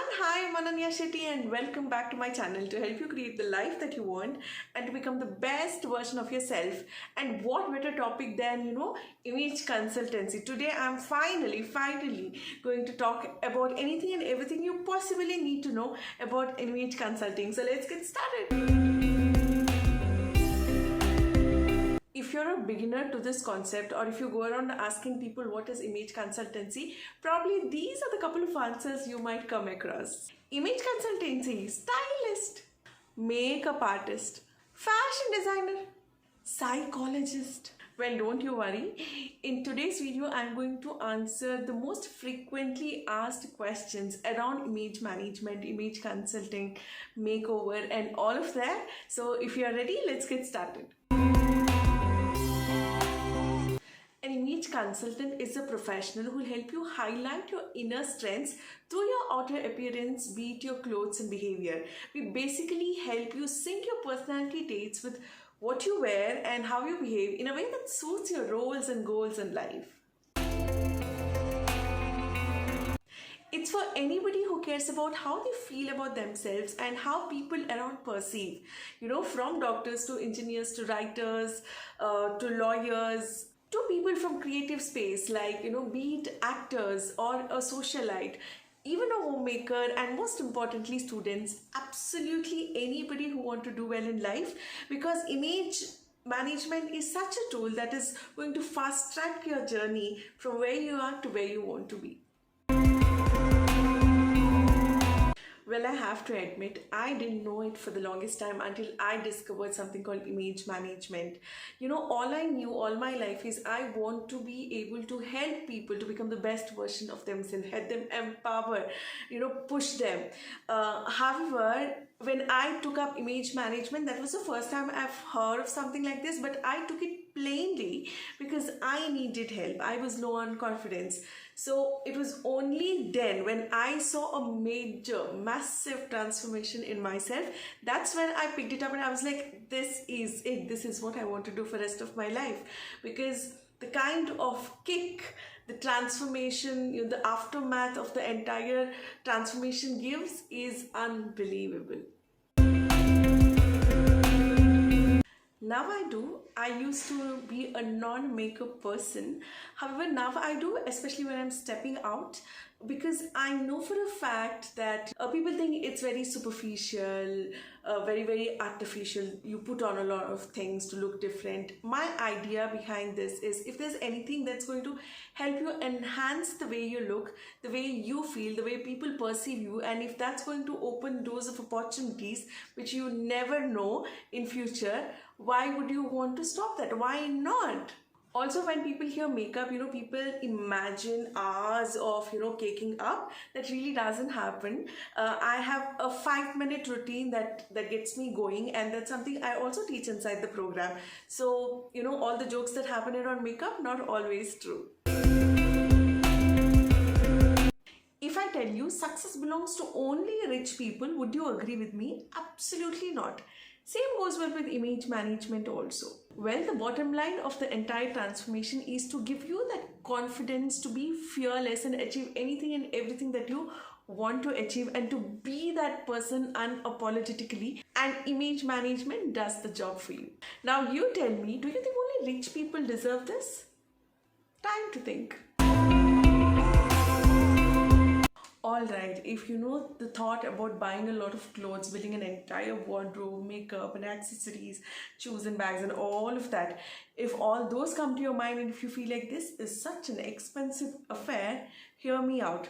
And hi, I'm Ananya Shetty and welcome back to my channel to help you create the life that you want and to become the best version of yourself. And what better topic than, image consultancy. Today I'm finally going to talk about anything and everything you possibly need to know about image consulting. So let's get started. If you're a beginner to this concept, or if you go around asking people what is image consultancy, probably these are the couple of answers you might come across. Image consultancy: stylist, makeup artist, fashion designer, psychologist. Well, don't you worry. In today's video, I'm going to answer the most frequently asked questions around image management, image consulting, makeover, and all of that. So if you're ready, let's get started. An image consultant is a professional who will help you highlight your inner strengths through your outer appearance, be it your clothes and behavior. We basically help you sync your personality traits with what you wear and how you behave in a way that suits your roles and goals in life. It's for anybody who cares about how they feel about themselves and how people around perceive. From doctors to engineers to writers to lawyers, to people from creative space like, be it actors or a socialite, even a homemaker, and most importantly students, absolutely anybody who want to do well in life, because image management is such a tool that is going to fast track your journey from where you are to where you want to be. Well, I have to admit, I didn't know it for the longest time until I discovered something called image management. All I knew all my life is I want to be able to help people to become the best version of themselves, help them empower, push them. However, when I took up image management, that was the first time I've heard of something like this, but I took it plainly because I needed help. I was low on confidence. So it was only then when I saw a massive transformation in myself, that's when I picked it up and I was like, this is it. This is what I want to do for the rest of my life. Because the kind of kick, the transformation, the aftermath of the entire transformation gives is unbelievable. Now I do. I used to be a non-makeup person. However, now I do, especially when I'm stepping out, because I know for a fact that people think it's very superficial, very artificial. You put on a lot of things to look different. My idea behind this is, if there's anything that's going to help you enhance the way you look, the way you feel, the way people perceive you, and if that's going to open doors of opportunities which you never know in future, why would you want to stop that? Why not? Also, when people hear makeup, people imagine hours of, caking up. That really doesn't happen. I have a 5-minute routine that gets me going, and that's something I also teach inside the program. So, all the jokes that happen around makeup, not always true. If I tell you success belongs to only rich people, would you agree with me? Absolutely not. Same goes well with image management also. Well, the bottom line of the entire transformation is to give you that confidence to be fearless and achieve anything and everything that you want to achieve, and to be that person unapologetically, and image management does the job for you. Now you tell me, do you think only rich people deserve this? Time to think. Alright, if you know the thought about buying a lot of clothes, building an entire wardrobe, makeup and accessories, shoes and bags and all of that, if all those come to your mind and if you feel like this is such an expensive affair, hear me out.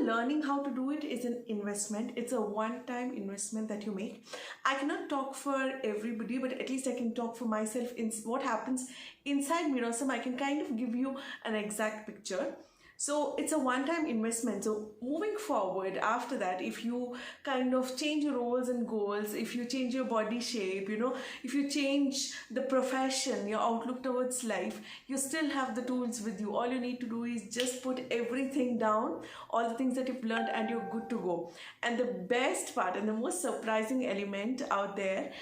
Learning how to do it is an investment. It's a one-time investment that you make. I cannot talk for everybody, but at least I can talk for myself. In what happens inside Mirasam, I can kind of give you an exact picture. So it's a one-time investment. So moving forward after that, if you kind of change your roles and goals, if you change your body shape, if you change the profession, your outlook towards life, you still have the tools with you. All you need to do is just put everything down, all the things that you've learned, and you're good to go. And the best part and the most surprising element out there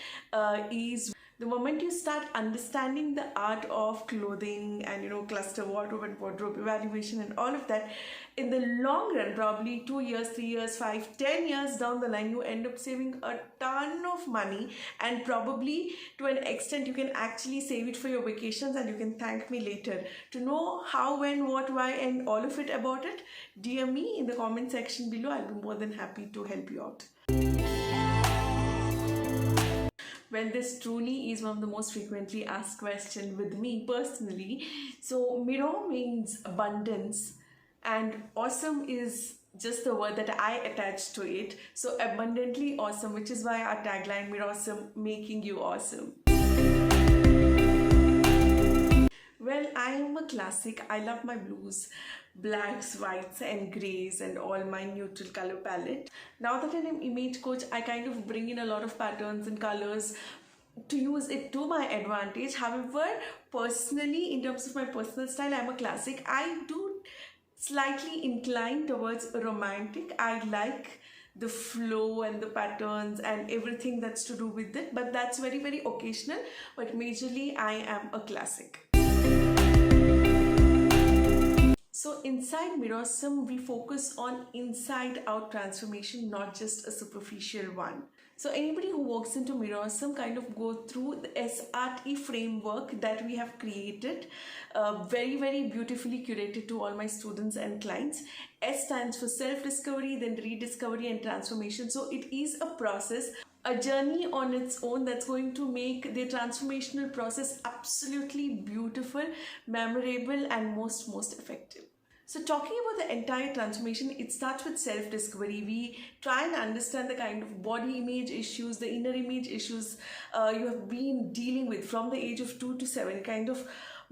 is The moment you start understanding the art of clothing and cluster wardrobe and wardrobe evaluation and all of that, in the long run, probably 2 years, 3 years, 5, 10 years down the line, you end up saving a ton of money, and probably to an extent you can actually save it for your vacations, and you can thank me later. To know how, when, what, why, and all of it about it, DM me in the comment section below. I'll be more than happy to help you out. Well, this truly is one of the most frequently asked questions with me personally. So Miro means abundance, and awesome is just the word that I attach to it. So abundantly awesome, which is why our tagline, Mirasam, making you awesome. Well, I am a classic. I love my blues, blacks, whites and greys and all my neutral color palette. Now that I'm an image coach, I kind of bring in a lot of patterns and colors to use it to my advantage. However, personally, in terms of my personal style, I'm a classic. I do slightly incline towards romantic. I like the flow and the patterns and everything that's to do with it, but that's very, very occasional. But majorly, I am a classic. So inside Mirasam, we focus on inside out transformation, not just a superficial one. So anybody who walks into Mirasam kind of go through the SRT framework that we have created, very, very beautifully curated to all my students and clients. S stands for self-discovery, then rediscovery and transformation. So it is a process, a journey on its own that's going to make the transformational process absolutely beautiful, memorable and most effective. So talking about the entire transformation, it starts with self-discovery. We try and understand the kind of body image issues, the inner image issues you have been dealing with from the age of 2 to 7, kind of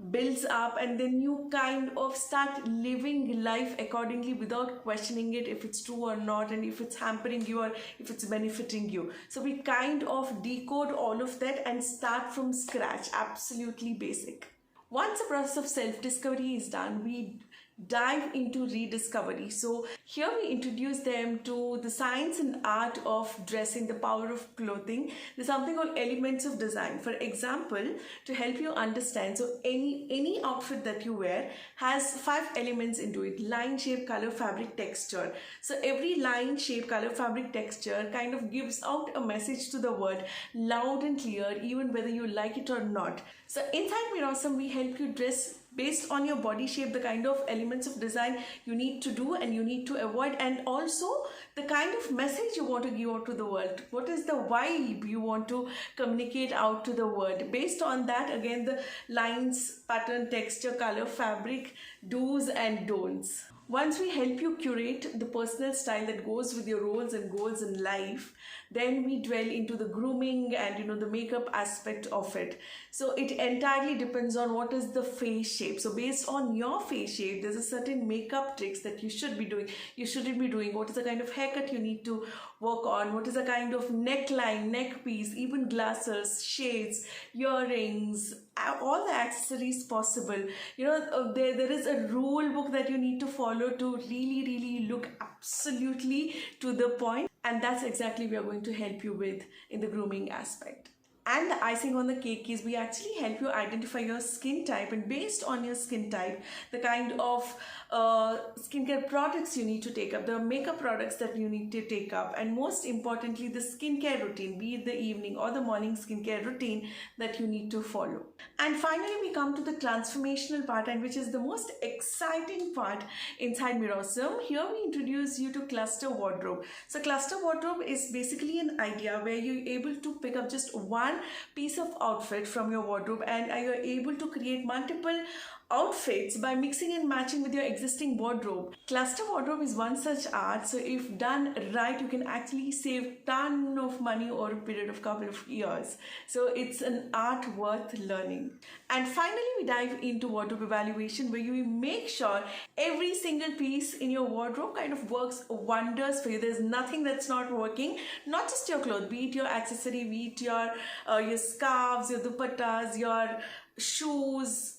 builds up, and then you kind of start living life accordingly without questioning it if it's true or not, and if it's hampering you or if it's benefiting you. So we kind of decode all of that and start from scratch, absolutely basic. Once the process of self-discovery is done, we dive into rediscovery. So here we introduce them to the science and art of dressing, the power of clothing. There's something called elements of design. For example, to help you understand, so any outfit that you wear has 5 elements into it: line, shape, color, fabric, texture. So every line, shape, color, fabric, texture kind of gives out a message to the world loud and clear, even whether you like it or not. So inside Mirasam, we help you dress based on your body shape, the kind of elements of design you need to do and you need to avoid, and also the kind of message you want to give out to the world. What is the vibe you want to communicate out to the world? Based on that, again, the lines, pattern, texture, color, fabric, do's and don'ts. Once we help you curate the personal style that goes with your roles and goals in life, then we dwell into the grooming and the makeup aspect of it. So it entirely depends on what is the face shape. So based on your face shape, there's a certain makeup tricks that you should be doing, you shouldn't be doing. What is the kind of haircut you need to work on? What is the kind of neckline, neck piece, even glasses, shades, earrings, all the accessories possible. There is a rule book that you need to follow to really look absolutely to the point, and that's exactly we are going to help you with in the grooming aspect. And the icing on the cake is we actually help you identify your skin type, and based on your skin type, the kind of skincare products you need to take up, the makeup products that you need to take up, and most importantly, the skincare routine, be it the evening or the morning skincare routine that you need to follow. And finally, we come to the transformational part, and which is the most exciting part inside Mirasam. Here we introduce you to cluster wardrobe. So cluster wardrobe is basically an idea where you're able to pick up just one piece of outfit from your wardrobe, and you're able to create multiple outfits by mixing and matching with your existing wardrobe. Cluster wardrobe is one such art. So if done right, you can actually save ton of money over a period of couple of years. So it's an art worth learning. And finally, we dive into wardrobe evaluation, where you make sure every single piece in your wardrobe kind of works wonders for you. There's nothing that's not working, not just your clothes, be it your accessory, be it your scarves, your dupattas, your shoes,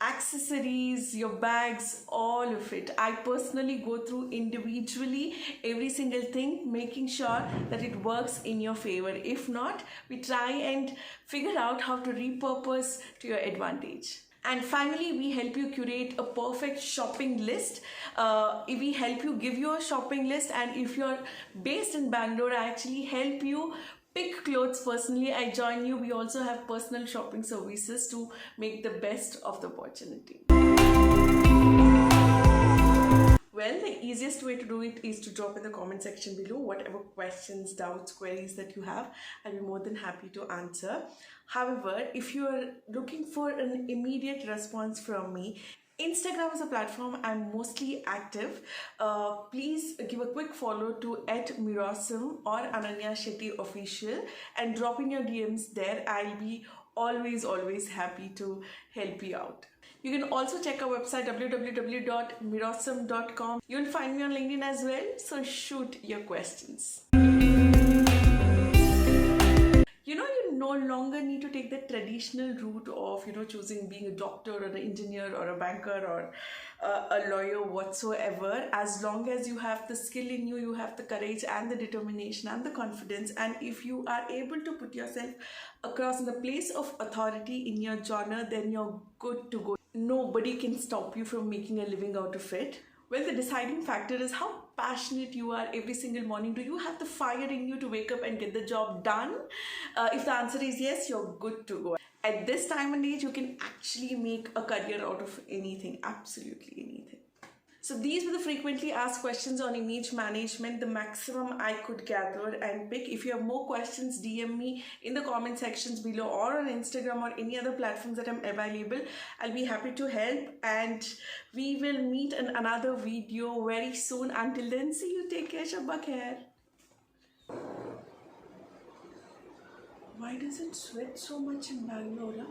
accessories, your bags, all of it. I personally go through individually every single thing, making sure that it works in your favor. If not, we try and figure out how to repurpose to your advantage. And finally, we help you curate a perfect shopping list. We help you give you a shopping list, and if you're based in Bangalore, I actually help you pick clothes personally. I join you. We also have personal shopping services to make the best of the opportunity. Well, the easiest way to do it is to drop in the comment section below whatever questions, doubts, queries that you have. I'll be more than happy to answer. However, if you're looking for an immediate response from me, Instagram is a platform I'm mostly active. Please give a quick follow to @Mirasam or Ananya Shetty Official and drop in your DMs there. I'll be always happy to help you out. You can also check our website www.mirasam.com. You'll find me on LinkedIn as well, so shoot your questions. You no longer need to take the traditional route of, choosing being a doctor or an engineer or a banker or a lawyer whatsoever. As long as you have the skill in you, you have the courage and the determination and the confidence, and if you are able to put yourself across in the place of authority in your genre, then you're good to go. Nobody can stop you from making a living out of it. Well, the deciding factor is how passionate you are every single morning. Do you have the fire in you to wake up and get the job done? If the answer is yes, you're good to go. At this time and age, you can actually make a career out of anything, absolutely anything. So these were the frequently asked questions on image management, the maximum I could gather and pick. If you have more questions, DM me in the comment sections below or on Instagram or any other platforms that I'm available. I'll be happy to help, and we will meet in another video very soon. Until then, see you. Take care. Shabba khair. Why does it sweat so much in Bangalore?